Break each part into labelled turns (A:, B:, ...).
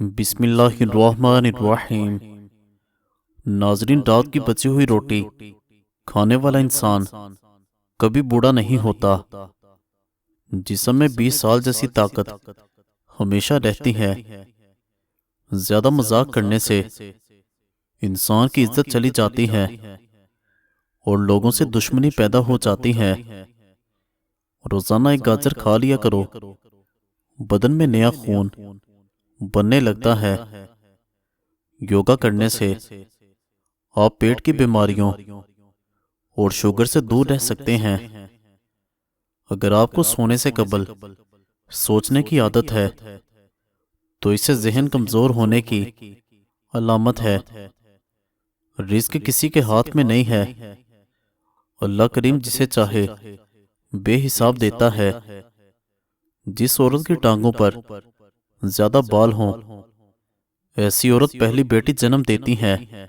A: बिस्मिल्लाहिर्रहमानिर्रहीम। नाजरीन, रात की बची हुई रोटी खाने वाला इंसान कभी बूढ़ा नहीं होता। जिस्म में 20 साल जैसी ताकत हमेशा रहती है। ज्यादा मजाक करने से इंसान की इज्जत चली जाती है और लोगों से दुश्मनी पैदा हो जाती है। रोजाना एक गाजर खा लिया करो, बदन में नया खून बनने लगता है। योगा करने से आप पेट की बीमारियों और शुगर से दूर रह सकते हैं। अगर आपको सोने से कबल सोचने की आदत है तो इससे जहन कमजोर होने की अलामत है। रिस्क किसी के हाथ में नहीं है। अल्लाह करीम जिसे चाहे बेहिसाब देता है। जिस औरत की टांगों पर ज्यादा बाल हों, ऐसी औरत पहली बेटी जन्म देती है।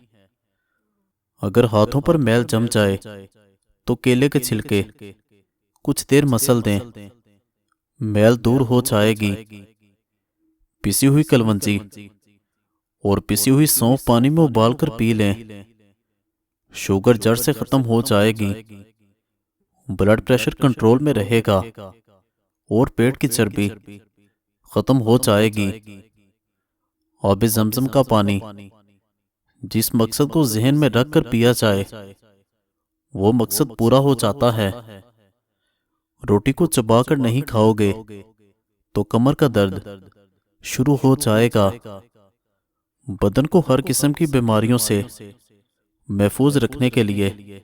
A: अगर हाथों पर मैल जम जाए तो केले के छिलके कुछ देर मसल दें, मैल दूर हो जाएगी। पिसी हुई कलवंजी और पिसी हुई सौंफ पानी में उबालकर पी लें, शुगर जड़ से खत्म हो जाएगी। ब्लड प्रेशर कंट्रोल में रहेगा और पेट की चर्बी खत्म हो जाएगी। आबे जमजम का पानी जिस मकसद को जहन में रखकर पिया जाए, वो मकसद पूरा हो जाता है। रोटी को चबाकर नहीं खाओगे तो कमर का दर्द शुरू हो जाएगा। बदन को हर किस्म की बीमारियों से महफूज रखने के लिए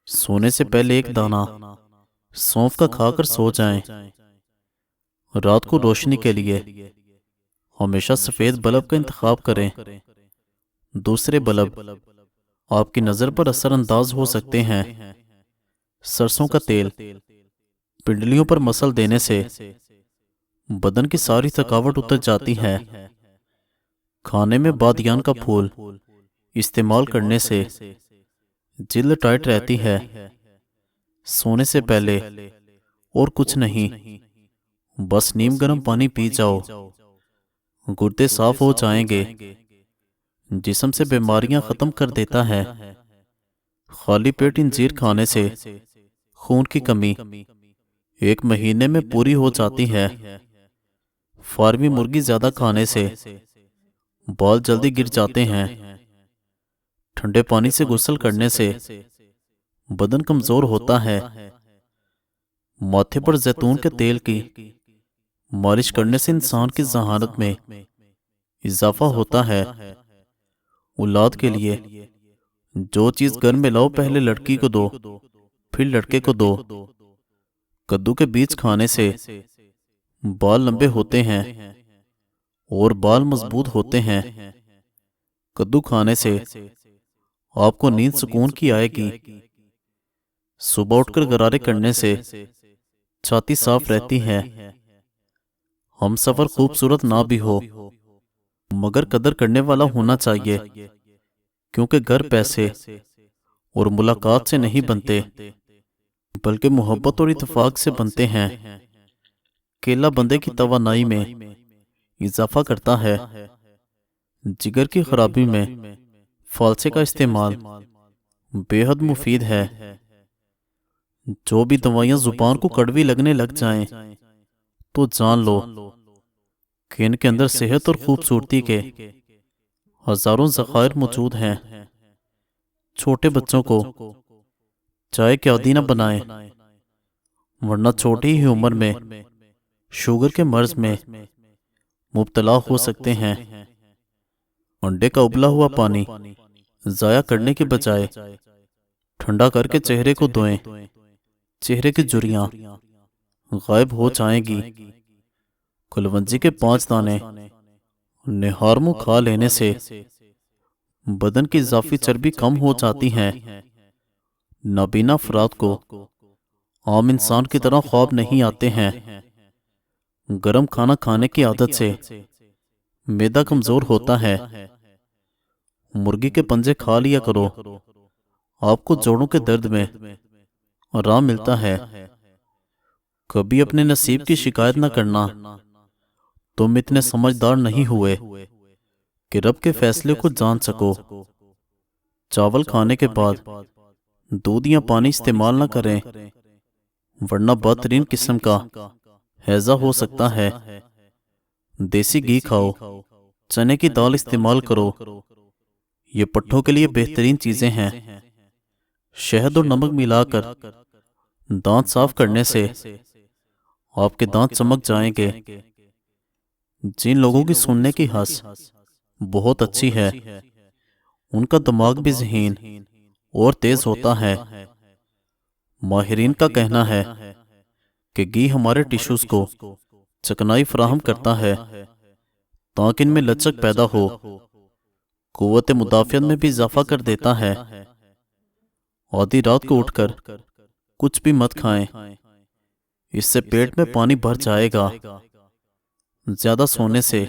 A: सोने से पहले एक दाना सौंफ का खाकर सो जाएं। रात को रोशनी के लिए हमेशा सफेद बल्ब का इंतखाब करें। दूसरे बल्ब आपकी नजर पर असरअंदाज हो सकते हैं। सरसों का तेल पिंडलियों पर मसल देने से बदन की सारी थकावट उतर जाती है। खाने में बादियान का फूल इस्तेमाल करने से जिल्द टाइट रहती है। सोने से पहले और कुछ नहीं, बस नीम गर्म पानी पी जाओ, गुर्दे साफ हो जाएंगे। जिस्म से बीमारियां खत्म कर देता है। खाली पेट इंजीर खाने से खून की कमी 1 महीने में पूरी हो जाती है। फार्मी मुर्गी ज्यादा खाने से बाल जल्दी गिर जाते हैं। ठंडे पानी से गुस्ल करने से बदन कमजोर होता है। माथे पर जैतून के तेल की मालिश करने से इंसान की जहानत में इजाफा होता है। औलाद के लिए जो चीज घर में लाओ पहले लड़की को दो, फिर लड़के को दो। कद्दू के बीज खाने से बाल लंबे होते हैं और बाल मजबूत होते हैं। कद्दू खाने से आपको नींद सुकून की आएगी। सुबह उठकर गरारे करने से छाती साफ रहती है। हम सफर खूबसूरत ना भी हो मगर कदर करने वाला होना चाहिए, क्योंकि घर पैसे और मुलाकात से नहीं बनते बल्कि मोहब्बत और इत्तेफाक से बनते हैं। केला बंदे की तवानाई में इजाफा करता है। जिगर की खराबी में फालसे का इस्तेमाल बेहद मुफीद है। जो भी दवाइयां जुबान को कड़वी लगने लग जाएं, तो जान लो कि इनके अंदर सेहत और खूबसूरती के हजारों ज़खायर मौजूद हैं। छोटे बच्चों को चाय के आदी न बनाएं, वरना छोटी ही उम्र में शुगर के मर्ज में मुब्तला हो सकते हैं। अंडे का उबला हुआ पानी जाया करने के बजाय ठंडा करके चेहरे को धोएं। चेहरे की झुर्रियां गायब हो जाएंगी। कुलवंजी के 5 दाने निहार मुंह खा लेने से बदन की इजाफी चर्बी कम हो जाती है। नाबीना अफराद को आम इंसान की तरह ख्वाब नहीं आते हैं। गरम खाना खाने की आदत से मैदा कमजोर होता है। मुर्गी के पंजे खा लिया करो, आपको जोड़ों के दर्द में आराम मिलता है। कभी अपने नसीब की शिकायत न करना, तुम इतने समझदार नहीं हुए। कि रब के फैसले को जान सको। चावल खाने के बाद दूध या पानी इस्तेमाल न करें, वरना बदतरीन किस्म का हैजा हो सकता है। देसी घी खाओ, चने की दाल इस्तेमाल करो, ये पट्ठों के लिए बेहतरीन चीजें हैं। शहद और नमक मिलाकर दांत साफ करने से आपके दांत चमक जाएंगे। जिन लोगों की सुनने की हंस बहुत अच्छी है, उनका दिमाग भी ज़हीन और तेज होता है। माहिरीन का कहना है कि घी हमारे टिश्यूज को चिकनाई फराहम करता है ताकि इनमें लचक पैदा हो, कुव्वत मुदाफ़ियत में भी इजाफा कर देता है। आधी रात को उठकर कुछ भी मत खाएं, इससे पेट में पानी भर जाएगा। ज्यादा सोने से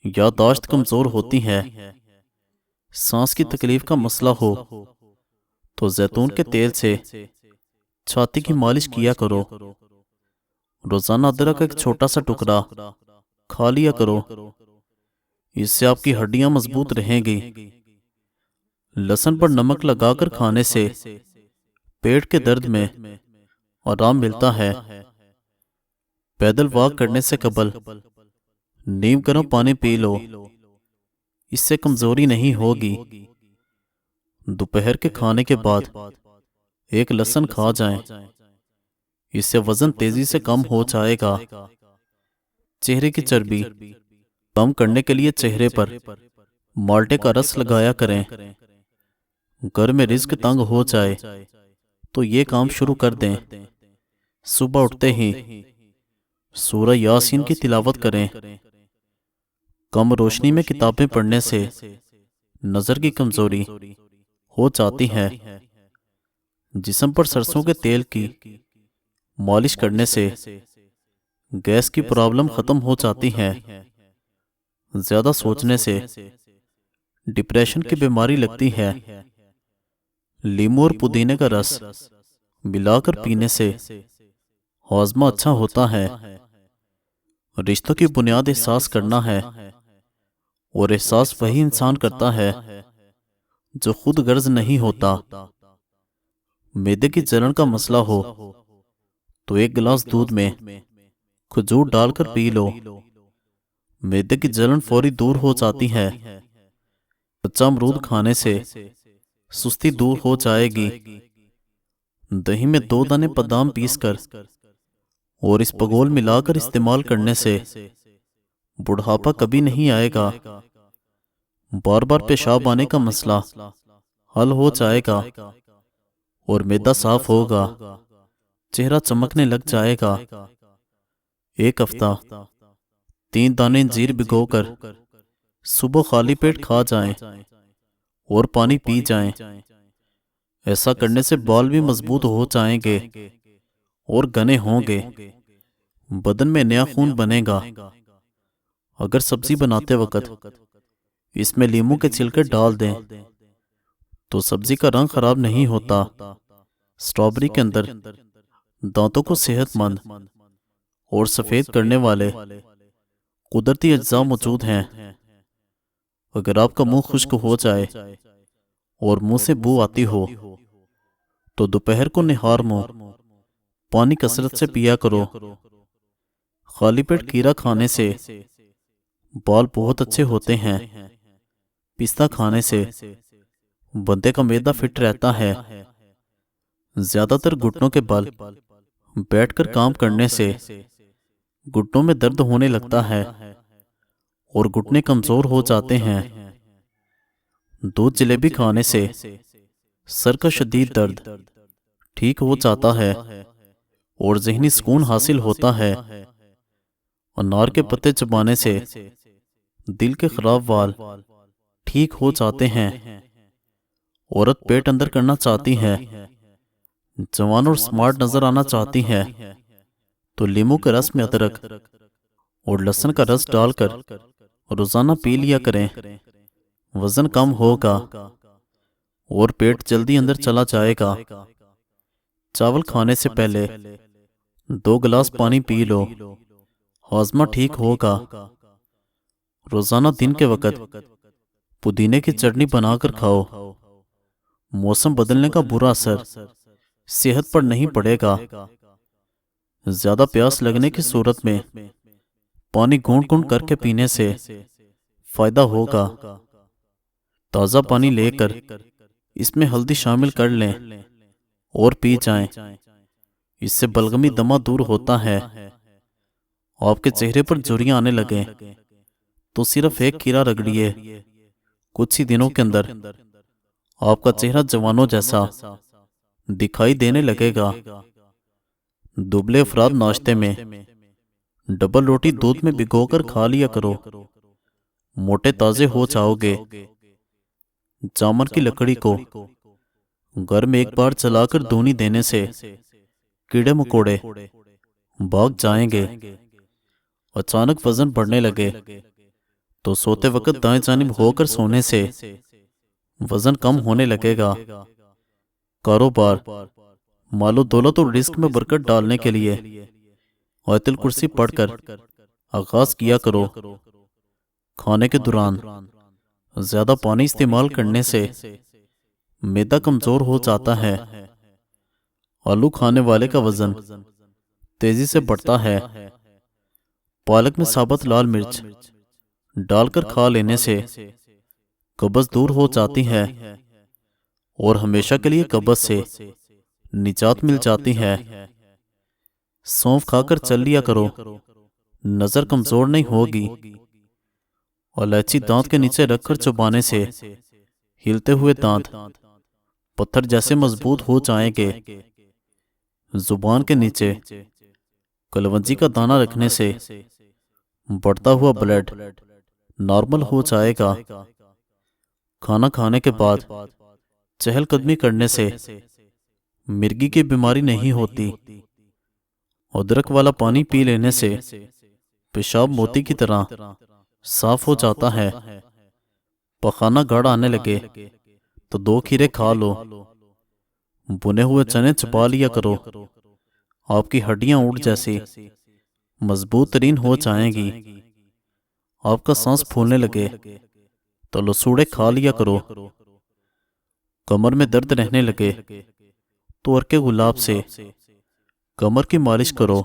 A: याददाश्त कमजोर होती है। सांस की तकलीफ का मसला हो तो जैतून के तेल से छाती की मालिश किया करो। रोजाना अदरक का एक छोटा सा टुकड़ा खा लिया करो, इससे आपकी हड्डियां मजबूत रहेंगी। लहसुन पर नमक लगाकर खाने से पेट के दर्द में आराम मिलता है। पैदल वॉक करने से कबल नीम गर्म पानी पी लो, इससे कमजोरी नहीं होगी। दोपहर के खाने के बाद एक लहसुन खा जाएं, इससे वजन तेजी से कम हो जाएगा। चेहरे की चर्बी कम करने के लिए चेहरे पर माल्टे का रस लगाया करें। घर में रिज्क तंग हो जाए तो ये काम शुरू कर दें। सुबह उठते ही सूरह यासीन की तिलावत करें। कम रोशनी में किताबें पढ़ने से नजर की कमजोरी हो जाती है। जिस्म पर सरसों के तेल की मालिश करने से गैस की प्रॉब्लम खत्म हो जाती है। ज्यादा सोचने से डिप्रेशन की बीमारी लगती है। लीमू और पुदीने का रस मिलाकर पीने से हाजमा अच्छा होता है। रिश्तों की बुनियाद एहसास करना है, और एहसास वही इंसान करता है जो खुद गर्ज नहीं होता। मैदे की जलन का मसला हो तो एक गिलास दूध में खजूर डालकर पी लो। मैदे की जलन फौरी दूर हो जाती है। कच्चा अमरूद खाने से सुस्ती दूर हो जाएगी। दही में 2 दाने बादाम पीसकर और इस पगोल मिलाकर इस्तेमाल करने से बुढ़ापा कभी नहीं आएगा। बार बार पेशाब आने का मसला हल हो जाएगा और मैदा साफ होगा। चेहरा चमकने लग जाएगा। एक हफ्ता 3 दाने इंजीर भिगोकर सुबह खाली पेट खा जाएं और पानी पी जाएं। ऐसा करने से बाल भी मजबूत हो जाएंगे और घने होंगे। बदन में नया खून बनेगा। अगर सब्जी बनाते वक्त इसमें लीमू के छिलके डाल दें तो सब्जी का रंग खराब नहीं होता। स्ट्रॉबेरी के अंदर दांतों को सेहतमंद और सफेद करने वाले कुदरती अज्जा मौजूद हैं। अगर आपका मुंह खुश्क हो जाए और मुंह से बू आती हो तो दोपहर को निहार मुंह पानी कसरत से पिया करो। खाली पेट खीरा खाने से बाल बहुत अच्छे होते हैं। पिस्ता खाने से बंदे का मैदा फिट रहता है। ज्यादातर घुटनों के बल बैठकर काम करने से घुटनों में दर्द होने लगता है और घुटने कमजोर हो जाते हैं। दूध जलेबी खाने से सर का शदीद दर्द ठीक हो जाता है और ज़हनी सुकून हासिल होता है। अनार के पत्ते चबाने से दिल के खराब वाल ठीक हो जाते हैं। औरत पेट अंदर करना चाहती है, जवान और स्मार्ट नजर आना चाहती है, तो लीमू के रस में अदरक और लहसुन का रस डालकर रोजाना पी लिया करें। वजन कम होगा और पेट जल्दी अंदर चला जाएगा। चावल खाने से पहले 2 गिलास पानी पी लो, हाजमा ठीक होगा। रोजाना दिन के वक्त पुदीने की चटनी बनाकर खाओ। मौसम बदलने का बुरा असर सेहत पर नहीं पड़ेगा। ज्यादा प्यास लगने की सूरत में पानी घूंट घूंट करके पीने से फायदा होगा। ताज़ा पानी लेकर इसमें हल्दी शामिल कर लें और पी जाएं। इससे बलगमी दमा दूर होता है। आपके चेहरे पर झुर्रियां आने लगे तो सिर्फ एक खीरा रगड़िए। कुछ ही दिनों के अंदर आपका चेहरा जवानों जैसा दिखाई देने लगेगा। दुबले अफराद नाश्ते में डबल रोटी दूध में भिगोकर खा लिया करो। मोटे ताजे हो जाओगे। जामुन की लकड़ी को घर में एक बार चलाकर धूनी देने से कीड़े मकोड़े भाग जाएंगे। अचानक वजन बढ़ने लगे तो सोते वक्त दाएं जानिब होकर सोने से वजन कम होने लगेगा। कारोबार, मालो दौलत और रिस्क में बरकत डालने के लिए आयतुल कुर्सी पढ़कर आगाज किया करो। खाने के दौरान ज्यादा पानी इस्तेमाल करने से मैदा कमजोर हो जाता है। आलू खाने वाले का वजन तेजी से बढ़ता है। पालक में साबुत लाल मिर्च डालकर खा लेने से कब्ज दूर हो जाती है और हमेशा के लिए कब्ज से निजात मिल जाती है। सौंफ खाकर चल लिया करो, नजर कमजोर नहीं होगी। और इलायची दांत के नीचे रखकर चबाने से हिलते हुए दांत पत्थर जैसे मजबूत हो जाएंगे। जुबान के नीचे कलवंजी का दाना रखने से बढ़ता हुआ ब्लड नॉर्मल हो जाएगा। खाना खाने के बाद चहलकदमी करने से मिर्गी की बीमारी नहीं होती। अदरक वाला पानी पी लेने से पेशाब मोती की तरह साफ हो जाता है। पखाना गाढ़ा आने लगे तो 2 खीरे खा लो। बुने हुए चने चबा लिया करो। आपकी हड्डियां ऊंट जैसी मजबूत तरीन हो जाएंगी। आपका सांस फूलने लगे तो लसूड़े खा लिया करो। कमर में दर्द रहने लगे तो अर्के गुलाब से कमर की मालिश करो।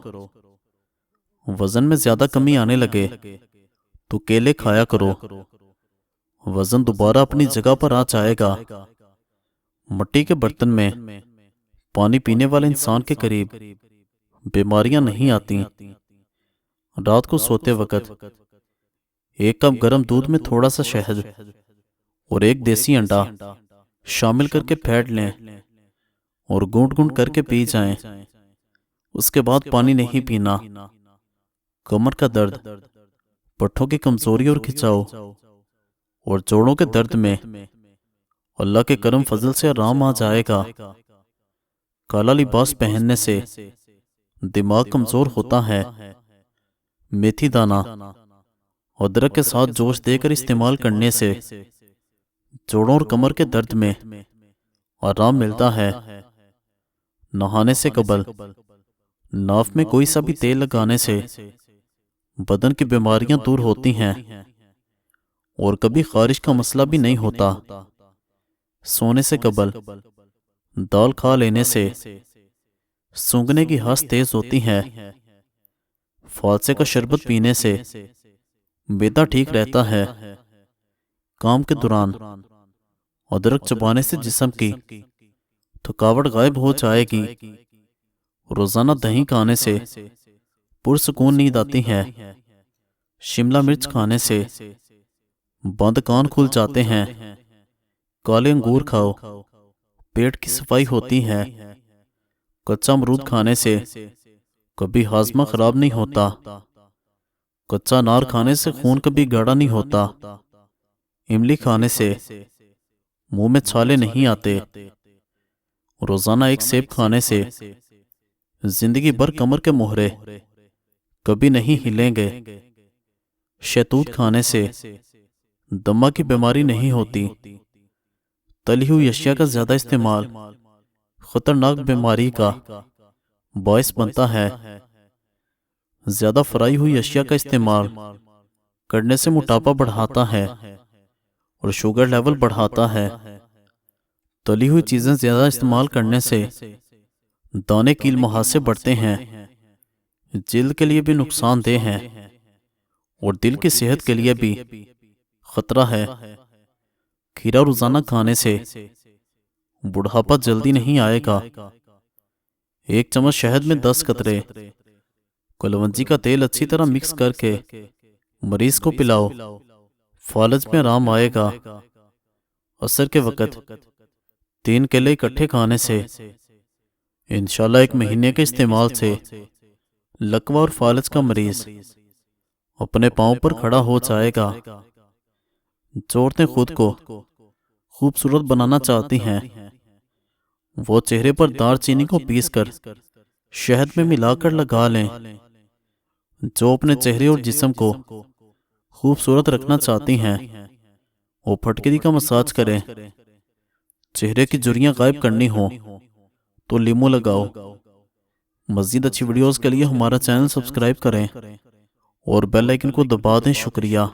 A: वजन में ज्यादा कमी आने लगे तो केले खाया करो। वजन दोबारा अपनी जगह पर आ जाएगा। मिट्टी के बर्तन में पानी पीने वाले इंसान के करीब बीमारियां नहीं आती। रात को सोते वक्त 1 कप गर्म दूध में थोड़ा सा शहद और 1 देसी अंडा शामिल करके फेंट लें और घूंट घूंट करके पी जाएं। उसके बाद पानी नहीं पीना। कमर का दर्द, पट्ठों की कमजोरी और खिंचाव और जोड़ों के दर्द में अल्लाह के करम फजल से आराम आ जाएगा। काला लिबास पहनने से दिमाग कमजोर होता है। मेथी दाना अदरक के साथ जोश देकर इस्तेमाल करने से जोड़ों और कमर के दर्द में आराम मिलता है। नहाने से कबल नाफ में कोई सा भी तेल लगाने से बदन की बीमारियां दूर होती हैं और कभी खारिश का मसला भी नहीं होता। सोने से कबल दाल खा लेने से सूंघने की हंस तेज होती है। फालसे का शरबत पीने से बेदा ठीक रहता है। काम के दौरान अदरक चबाने से जिस्म की थकावट गायब हो जाएगी। रोजाना दही खाने से पुरसकून नींद आती है। शिमला मिर्च खाने से बंद कान खुल जाते हैं। काले अंगूर खाओ, पेट की सफाई होती है। कच्चा अमरूद खाने से कभी हाजमा खराब नहीं होता। कच्चा अनार खाने से खून कभी गाढ़ा नहीं होता। इमली खाने से मुंह में छाले नहीं आते। रोजाना 1 सेब खाने से जिंदगी भर कमर के मोहरे कभी नहीं हिलेंगे। शहतूत खाने से दमा की बीमारी नहीं होती। तली हुई अशिया का ज्यादा इस्तेमाल खतरनाक बीमारी का बायस बनता है। ज्यादा फ्राई हुई अशिया का इस्तेमाल करने से मोटापा बढ़ाता है और शुगर लेवल बढ़ाता है। तली हुई चीज़ें ज़्यादा इस्तेमाल करने से दाने कील मुहासे बढ़ते हैं, जिल्द के लिए भी नुकसानदेह हैं और दिल की सेहत के लिए भी खतरा है। खीरा रोज़ाना खाने से बुढ़ापा जल्दी नहीं आएगा। एक चम्मच शहद में 10 कतरे कुलवंजी का तेल अच्छी तरह मिक्स करके मरीज को पिलाओ, फालज में आराम आएगा। असर के वक़्त 3 केले इकट्ठे खाने से इंशाल्लाह 1 महीने के इस्तेमाल से लकवा और फालज का मरीज अपने पांव पर खड़ा हो जाएगा। जो औरतें खुद को खूबसूरत बनाना चाहती हैं वो चेहरे पर दालचीनी को पीसकर शहद में मिलाकर लगा लें। जो अपने चेहरे और जिस्म को खूबसूरत रखना चाहती हैं वो फटकरी का मसाज करें। चेहरे की झुर्रियां गायब करनी हो तो लीमू लगाओ। मज़ीद अच्छी वीडियोस के लिए हमारा चैनल सब्सक्राइब करें और बेल आइकन को दबा दें। शुक्रिया।